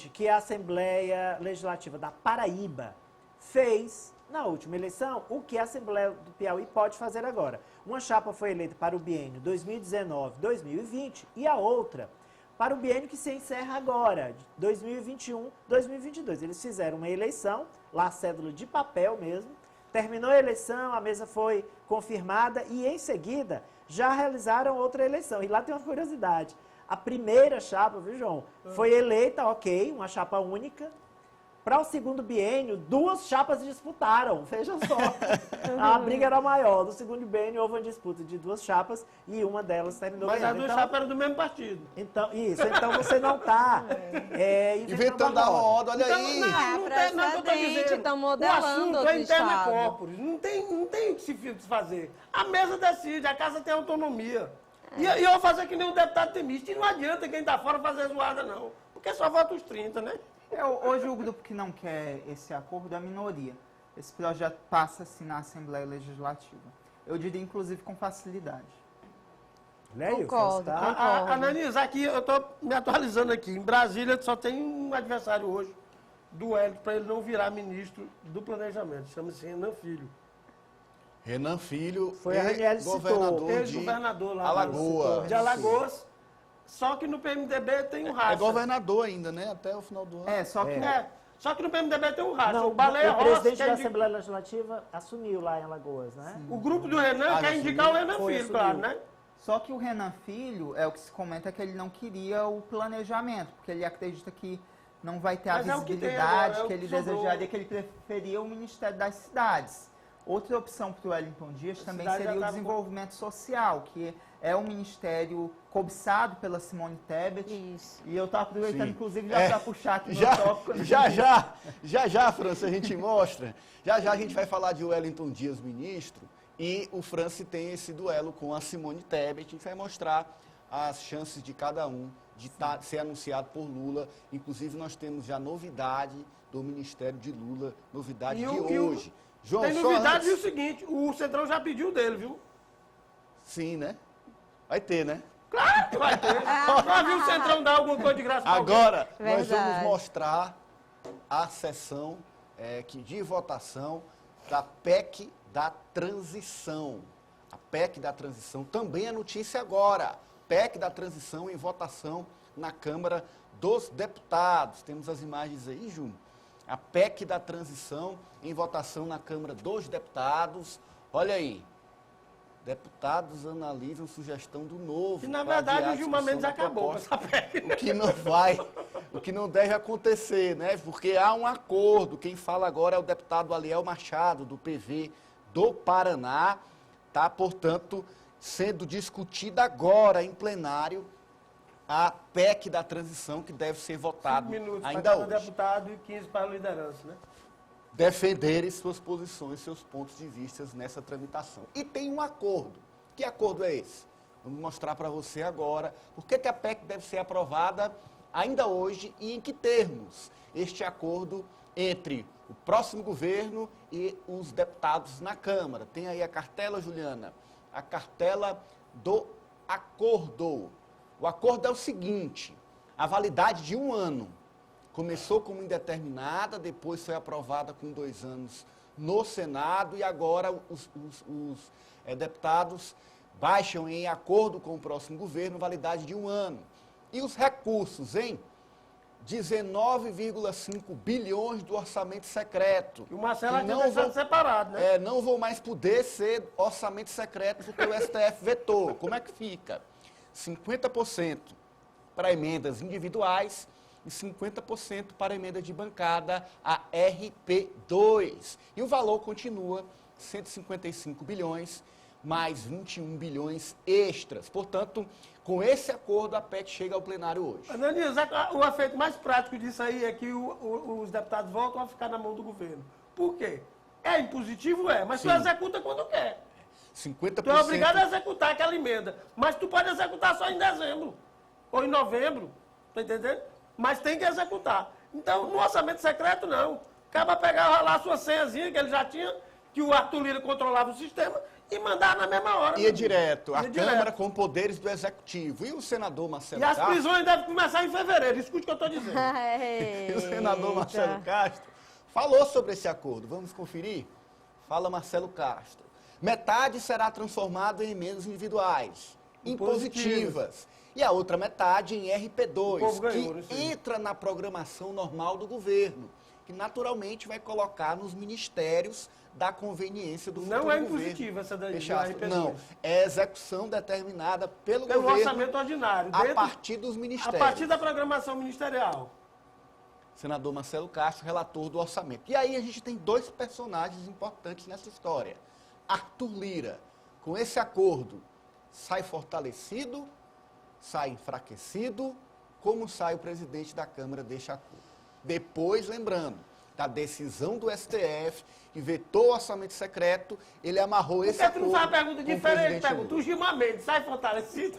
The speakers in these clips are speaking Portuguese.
Gente, que a Assembleia Legislativa da Paraíba fez na última eleição o que a Assembleia do Piauí pode fazer agora. Uma chapa foi eleita para o biênio 2019-2020 e a outra para o biênio que se encerra agora, 2021-2022. Eles fizeram uma eleição, lá cédula de papel mesmo, terminou a eleição, a mesa foi confirmada e em seguida já realizaram outra eleição. E lá tem uma curiosidade. A primeira chapa, viu, João, foi eleita, ok, uma chapa única. Para o segundo biênio, 2 chapas disputaram, veja só. A briga era maior. No segundo biênio, houve uma disputa de 2 chapas e uma delas terminou ganhando. Mas as 2 chapas eram do mesmo partido. Então, isso. Então, você não está inventando a roda, olha aí. Estão modelando o assunto é interna corporis. Não tem o que se fazer. A mesa decide, a casa tem autonomia. E eu vou fazer que nem o deputado Temista. E não adianta quem está fora fazer zoada, não. Porque só vota os 30, né? Hoje o grupo que não quer esse acordo é a minoria. Esse projeto passa-se na Assembleia Legislativa. Eu diria, inclusive, com facilidade. Concordo. Ananisa, aqui, eu estou me atualizando aqui. Em Brasília só tem um adversário hoje do Hélio para ele não virar ministro do Planejamento. Chama-se Renan Filho. Renan Filho, foi ex-governador lá Alagoas. De Alagoas. Só que no PMDB tem um racha. É governador ainda, né? Até o final do ano. Só que no PMDB tem um racha. Não, o Baleia o Rossi, presidente da Assembleia Legislativa assumiu lá em Alagoas, né? Sim. O grupo do Renan quer indicar o Renan Filho, claro, né? Só que o Renan Filho, o que se comenta é que ele não queria o planejamento, porque ele acredita que não vai ter a visibilidade que ele desejaria, que ele preferia o Ministério das Cidades. Outra opção para o Wellington Dias também seria o desenvolvimento social, que é um ministério cobiçado pela Simone Tebet. Isso. E eu estou aproveitando, inclusive, já para puxar aqui no tópico. Já, França, a gente mostra. Já a gente vai falar de Wellington Dias, ministro, e o França tem esse duelo com a Simone Tebet. A gente vai mostrar as chances de cada um de ser anunciado por Lula. Inclusive, nós temos já novidade do Ministério de Lula, novidade de hoje. João, tem novidade e o seguinte, o Centrão já pediu dele, viu? Sim, né? Vai ter, né? Claro que vai ter. Já viu o Centrão dar alguma coisa de graça pra agora, nós vamos mostrar a sessão de votação da PEC da transição. A PEC da transição também é notícia agora. PEC da transição em votação na Câmara dos Deputados. Temos as imagens aí, Júnior. A PEC da transição em votação na Câmara dos Deputados. Olha aí. Deputados analisam sugestão do novo. E, na verdade, o Gilmar Mendes acabou com essa PEC. O que não deve acontecer, né? Porque há um acordo. Quem fala agora é o deputado Aliel Machado, do PV do Paraná. Está, portanto, sendo discutida agora em plenário a PEC da transição, que deve ser votada ainda hoje. 5 minutos para cada deputado e 15 para a liderança, né? Defenderem suas posições, seus pontos de vista nessa tramitação. E tem um acordo. Que acordo é esse? Vamos mostrar para você agora por que a PEC deve ser aprovada ainda hoje e em que termos este acordo entre o próximo governo e os deputados na Câmara. Tem aí a cartela, Juliana, a cartela do acordo. O acordo é o seguinte, a validade de 1 ano. Começou como indeterminada, depois foi aprovada com 2 anos no Senado e agora os deputados baixam em acordo com o próximo governo validade de 1 ano. E os recursos, hein? 19,5 bilhões do orçamento secreto. E o Marcelo tinha deixado separado, né? Não vou mais poder ser orçamento secreto porque o STF vetou. Como é que fica? 50% para emendas individuais e 50% para emenda de bancada, a RP2. E o valor continua 155 bilhões, mais 21 bilhões extras. Portanto, com esse acordo, a PEC chega ao plenário hoje. Ananias, o efeito mais prático disso aí é que os deputados voltam a ficar na mão do governo. Por quê? É impositivo? É, mas tu executa quando quer. 50%. Tu é obrigado a executar aquela emenda, mas tu pode executar só em dezembro ou em novembro, tá entendendo? Mas tem que executar. Então, no orçamento secreto, não. Acaba pegar lá a sua senhazinha que ele já tinha, que o Arthur Lira controlava o sistema, e mandar na mesma hora. Ia direto. A Ia Câmara direto. com poderes do Executivo. E o senador Marcelo E as Castro... prisões devem começar em fevereiro, escute o que eu estou dizendo. E o senador Marcelo Castro falou sobre esse acordo. Vamos conferir? Fala Marcelo Castro. Metade será transformada em emendas individuais, impositivas. E a outra metade em RP2, ganhou, que entra na programação normal do governo, que naturalmente vai colocar nos ministérios da conveniência do futuro Não é governo. impositiva essa daí, Fecha aspas. RP2. Não, é execução determinada pelo Pelo governo orçamento ordinário. a dentro- partir dos a ministérios. partir da programação ministerial. Senador Marcelo Castro, relator do orçamento. E aí a gente tem dois personagens importantes nessa história. Arthur Lira, com esse acordo, sai fortalecido, sai enfraquecido, como sai o presidente da Câmara deste acordo. Depois, lembrando, da decisão do STF, que vetou o orçamento secreto, ele amarrou esse Porque tu acordo. não faz uma pergunta com o diferente, presidente pergunta. Lula. O Gilmar Mendes sai fortalecido?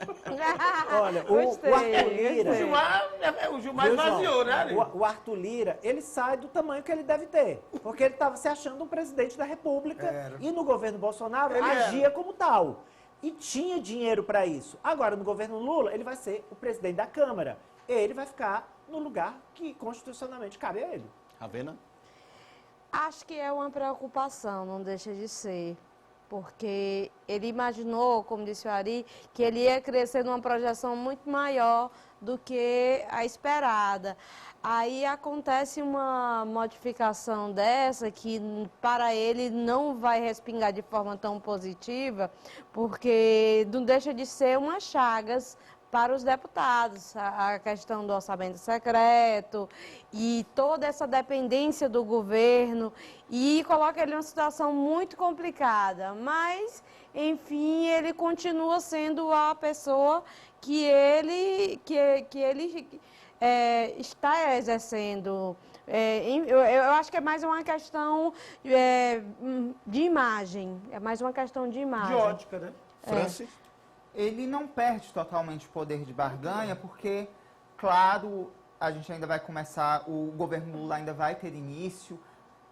Olha, o Gostei, Arthur Lira... O Gilmar Viu, João? esvaziou, né, Ari? O Arthur Lira, ele sai do tamanho que ele deve ter. Porque ele estava se achando um presidente da República Era. e no governo Bolsonaro Ele agia era. como tal. E tinha dinheiro para isso. Agora, no governo Lula, ele vai ser o presidente da Câmara. Ele vai ficar no lugar que constitucionalmente cabe a ele. Ravena? Acho que é uma preocupação, não deixa de ser. Porque ele imaginou, como disse o Ari, que ele ia crescer numa projeção muito maior do que a esperada. Aí acontece uma modificação dessa que para ele não vai respingar de forma tão positiva, porque não deixa de ser uma chagas para os deputados, a questão do orçamento secreto e toda essa dependência do governo, e coloca ele numa situação muito complicada, mas, enfim, ele continua sendo a pessoa que ele está exercendo. Eu acho que é mais uma questão de imagem, é mais uma questão de imagem. De ótica, né? Francis? Ele não perde totalmente o poder de barganha, porque, claro, a gente ainda vai começar, o governo Lula ainda vai ter início,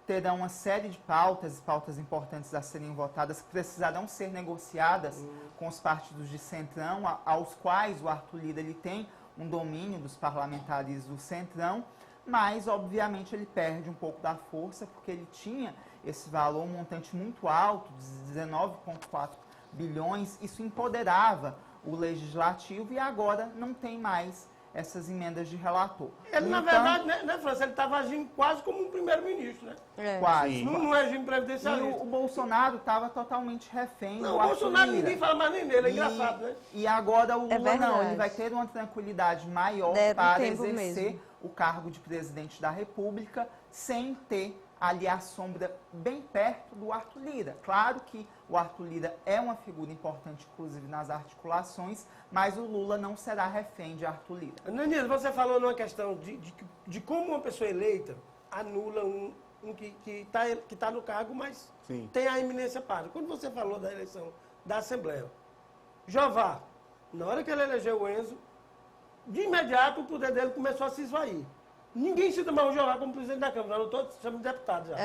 terá uma série de pautas importantes a serem votadas, que precisarão ser negociadas com os partidos de centrão, aos quais o Arthur Lira ele tem um domínio dos parlamentares do centrão, mas, obviamente, ele perde um pouco da força, porque ele tinha esse valor, um montante muito alto, de 19,4 bilhões, isso empoderava o legislativo e agora não tem mais essas emendas de relator. Ele, na verdade, né, França, ele estava agindo quase como um primeiro-ministro, né? Quase. No regime E presidencialista. o Bolsonaro estava totalmente refém Não, do o Arthur Bolsonaro Lira. ninguém fala mais nem nele, é engraçado, né? E agora o Lula não, verdade. ele vai ter uma tranquilidade maior Deve para tempo exercer mesmo. o cargo de presidente da República sem ter ali a sombra bem perto do Arthur Lira. Claro que o Arthur Lira é uma figura importante, inclusive, nas articulações, mas o Lula não será refém de Arthur Lira. Nanilo, você falou numa questão de como uma pessoa eleita anula um que tá no cargo, mas Sim. tem a eminência para. Quando você falou da eleição da Assembleia, Jová, na hora que ele elegeu o Enzo, de imediato o poder dele começou a se esvair. Ninguém cita mais o Jová como presidente da Câmara, não todos chamam de deputado já.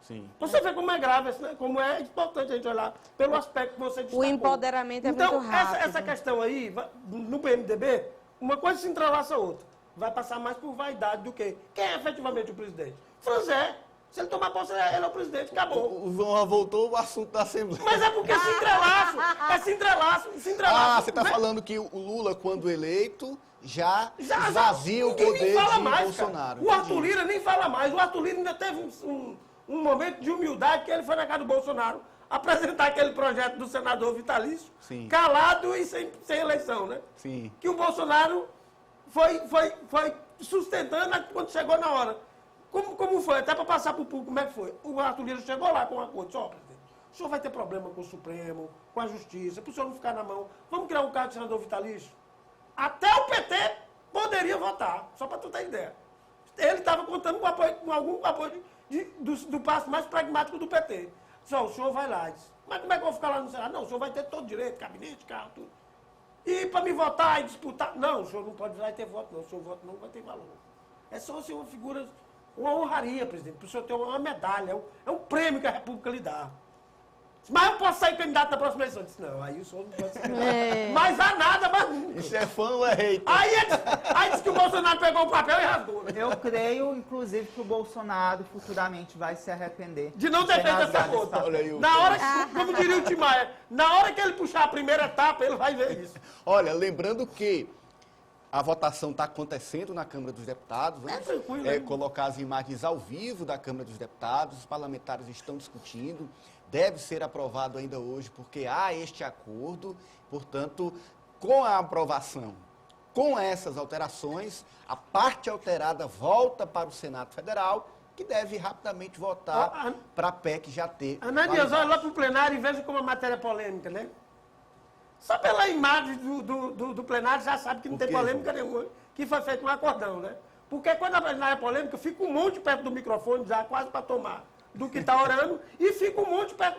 Sim. Você vê como é grave, né? Como é importante a gente olhar pelo aspecto que você destacou. O empoderamento é então, muito rápido. essa questão aí, no PMDB, uma coisa se entrelaça a outra. Vai passar mais por vaidade do que quem é efetivamente o presidente. Franzé, se ele tomar posse, ele é o presidente, acabou. O João voltou ao assunto da Assembleia. Mas é porque se entrelaça, se entrelaça. Ah, você está falando que o Lula, quando eleito, já Já esvazia o ninguém poder nem fala de mais, Bolsonaro. Cara. O Arthur Entendi. Lira nem fala mais. O Arthur Lira ainda teve um momento de humildade que ele foi na casa do Bolsonaro apresentar aquele projeto do senador vitalício, Sim. calado e sem eleição, né? Sim. Que o Bolsonaro foi sustentando quando chegou na hora. Como foi? Até para passar para o público, como é que foi? O Arthur Lira chegou lá com um acordo. Só, presidente, o senhor vai ter problema com o Supremo, com a Justiça, para o senhor não ficar na mão. Vamos criar um cargo de senador vitalício? Até o PT poderia votar, só para tu ter ideia. Ele estava contando com algum apoio do passo mais pragmático do PT. Só, o senhor vai lá. Disse, mas como é que eu vou ficar lá no Senado? Não, o senhor vai ter todo direito, gabinete, carro, tudo. E para me votar e disputar? Não, o senhor não pode vai ter voto, não. O seu voto não vai ter valor. É só ser uma figura, uma honraria, presidente, para o senhor ter uma medalha, é um prêmio que a República lhe dá. Mas eu posso sair candidato na próxima eleição. Eu disse, não, aí o senhor não pode ser candidato. Mas há nada, mas... Isso é fã ou é hater? Aí disse que o Bolsonaro pegou o papel e rasgou, né? Eu creio, inclusive, que o Bolsonaro futuramente vai se arrepender De não ter feito essa conta. Olha aí o- Na hora que, como diria o Tim Maia, na hora que ele puxar a primeira etapa, ele vai ver isso. Olha, lembrando que a votação está acontecendo na Câmara dos Deputados. Vamos tranquilo, né? colocar as imagens ao vivo da Câmara dos Deputados. Os parlamentares estão discutindo. Deve ser aprovado ainda hoje, porque há este acordo. Portanto, com a aprovação, com essas alterações, a parte alterada volta para o Senado Federal, que deve rapidamente votar para a PEC já ter. Ana Dias, olha lá para o plenário e veja como a matéria é polêmica, né? Só pela imagem do plenário já sabe que não Por tem quê, polêmica nenhuma, que foi feito um acordão, né? Porque quando a plenária é polêmica, fica um monte perto do microfone, já quase para tomar do que está orando, e fica um monte perto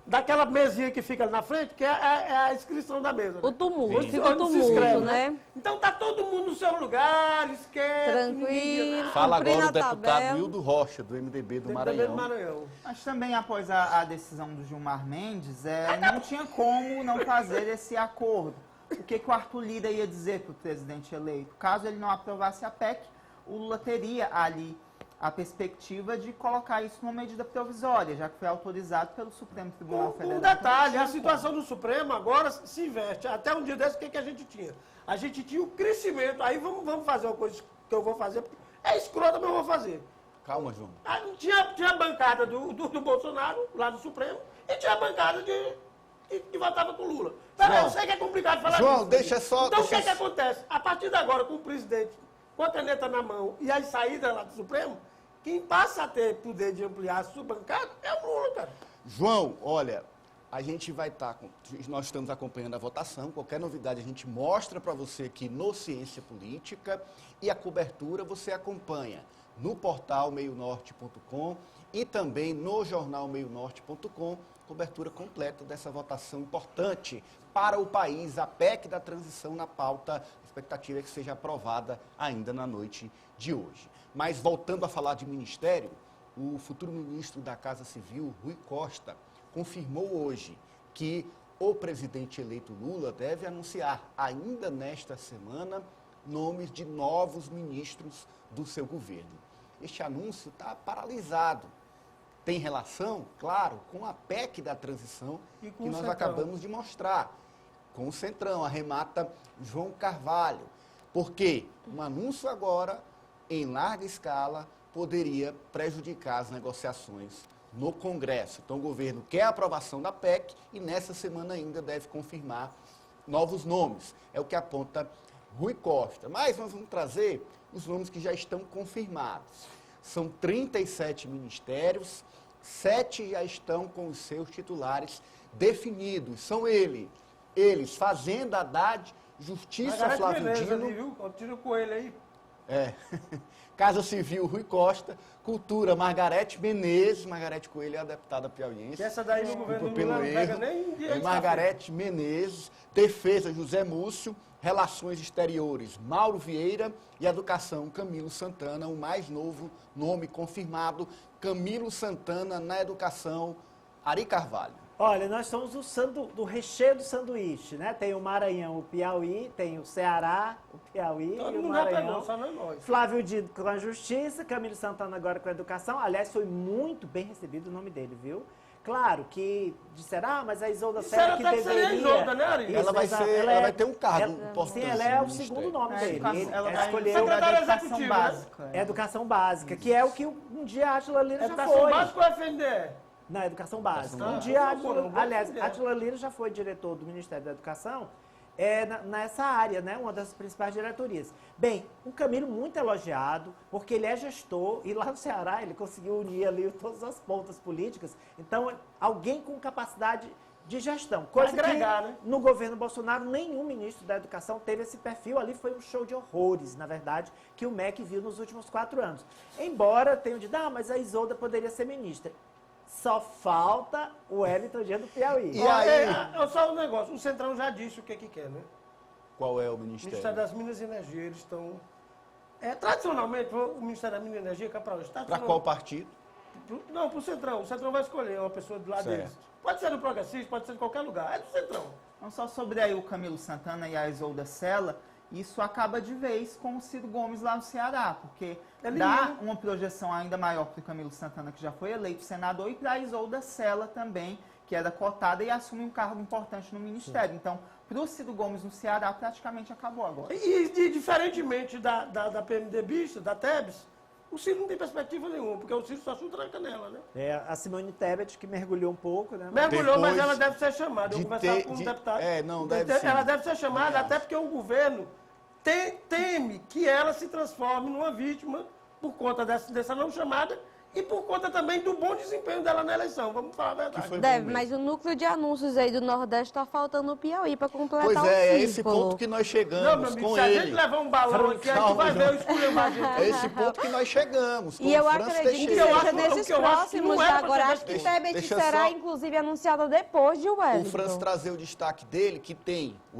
daquela mesinha que fica ali na frente, que é a inscrição da mesa. Né? O tumulto, Onde fica o se tumulto, inscreve, né? Então tá todo mundo no seu lugar, esquece. Tranquilo. Fala agora o Cumprindo a deputado tabela. Hildo Rocha, do MDB do Maranhão. Maranhão. Mas também, após a decisão do Gilmar Mendes, não tinha como não fazer esse acordo. O que o Arthur Lira ia dizer para o presidente eleito? Caso ele não aprovasse a PEC, o Lula teria ali a perspectiva de colocar isso numa medida provisória, já que foi autorizado pelo Supremo Tribunal Federal. Um detalhe, a situação do Supremo agora se inverte. Até um dia desse, o que a gente tinha? A gente tinha o crescimento. Aí vamos fazer uma coisa que eu vou fazer, porque é escrota, mas eu vou fazer. Calma, João. Aí tinha a bancada do Bolsonaro, lá do Supremo, e tinha a bancada que votava com o Lula. João, Eu sei que é complicado falar João, disso. deixa só- Então, deixa o que acontece? A partir de agora, com o presidente, com a caneta na mão e as saídas lá do Supremo, quem passa a ter poder de ampliar a sua bancada é o Lula, cara. João, olha, a gente vai estar, nós estamos acompanhando a votação, qualquer novidade a gente mostra para você aqui no Ciência Política, e a cobertura você acompanha no portal meionorte.com e também no jornal meionorte.com, cobertura completa dessa votação importante para o país, a PEC da transição na pauta. A expectativa é que seja aprovada ainda na noite de hoje. Mas voltando a falar de ministério, o futuro ministro da Casa Civil, Rui Costa, confirmou hoje que o presidente eleito Lula deve anunciar ainda nesta semana nomes de novos ministros do seu governo. Este anúncio está paralisado. Tem relação, claro, com a PEC da transição E com que o nós Centrão. acabamos de mostrar. Com o Centrão, arremata João Carvalho. Porque um anúncio agora, em larga escala, poderia prejudicar as negociações no Congresso. Então, o governo quer a aprovação da PEC e nessa semana ainda deve confirmar novos nomes. É o que aponta Rui Costa. Mas nós vamos trazer os nomes que já estão confirmados. São 37 ministérios, 7 já estão com os seus titulares definidos. São eles, Fazenda, Haddad, Justiça, Margarete Flávio Menezes Dino. ali, viu? Tira o coelho aí. Casa Civil, Rui Costa. Cultura, Margarete Menezes. Margarete Coelho é a deputada piauiense. Que essa daí no governo Lula não pega nem direito. Margarete Menezes. Defesa, José Múcio. Relações Exteriores, Mauro Vieira. E Educação, Camilo Santana. O mais novo nome confirmado, Camilo Santana na Educação, Ari Carvalho. Olha, nós somos do recheio do sanduíche, né? Tem o Maranhão, o Piauí, tem o Ceará, o Piauí Todo e o mundo já Maranhão. pegou, só não é nós. Flávio Dino com a Justiça, Camilo Santana agora com a Educação. Aliás, foi muito bem recebido o nome dele, viu? Claro que disseram, mas a Isolda Disseram Sena que até que seria deveria... Isolda, né, Ari? Isso, Ela vai exato. vai ter um cargo ela- importante. Sim, ela é no o segundo ministério. nome dele. Ele Ela vai escolheu Secretária a educação executiva, né? básica. Educação Básica, que é o que um dia a Átila Lira já Educação foi. básica ou FNDE? Na Educação Básica. Educação Um dia, básica. Não vou aliás, defender. Átila Lira já foi diretor do Ministério da Educação nessa área, né? Uma das principais diretorias. Bem, o Camilo muito elogiado, porque ele é gestor e lá no Ceará ele conseguiu unir ali todas as pontas políticas. Então, alguém com capacidade de gestão. Coisa agregar, que né? no governo Bolsonaro nenhum ministro da Educação teve esse perfil. Ali foi um show de horrores, na verdade, que o MEC viu nos últimos 4 anos. Embora tenham dito, mas a Isolda poderia ser ministra. Só falta o Wellington Dias do Piauí. E aí? Só um negócio, o Centrão já disse o que quer, né? Qual é o O Ministério ministério? das Minas e Energia, eles estão... tradicionalmente, o Ministério da Minas e Energia, que é para hoje, Para qual partido? Não, pro Centrão. O Centrão vai escolher uma pessoa do lado Certo. deles. Pode ser no Progressista, pode ser em qualquer lugar. É do Centrão. Não só sobre aí o Camilo Santana e a Isolda Sela, isso acaba de vez com o Ciro Gomes lá no Ceará, porque dá uma projeção ainda maior para o Camilo Santana, que já foi eleito senador, e para a Isolda Sela também, que era cotada e assume um cargo importante no Ministério. Então, para o Ciro Gomes no Ceará, praticamente acabou agora. E diferentemente da PMDBista, da Tebet, o Ciro não tem perspectiva nenhuma, porque o Ciro só se tranca nela, né? É a Simone Tebet, que mergulhou um pouco, né? Mergulhou, mas Depois ela deve ser chamada. Eu de conversava ter- com um de- deputado. não, deve ser. Ela deve ser chamada, Também até acho. porque o governo teme que ela se transforme numa vítima por conta dessa não chamada e por conta também do bom desempenho dela na eleição. Vamos falar a verdade. foi Deve, bom mas o núcleo de anúncios aí do Nordeste tá faltando o Piauí para completar Pois o é esse círculo. ponto que nós chegamos Não, meu amigo, com se a ele. gente levar um balão aqui, a gente vai ver o esculhambagismo. É esse ponto que nós chegamos. Com E eu o Francis acredito que Teixeira. eu seja acho- nesses o que eu acho que próximos não de era pra agora. ser Acho que deixa- Tebet deixa será, só- inclusive, anunciada depois de O Wellington. Francis trazer o destaque dele, que tem o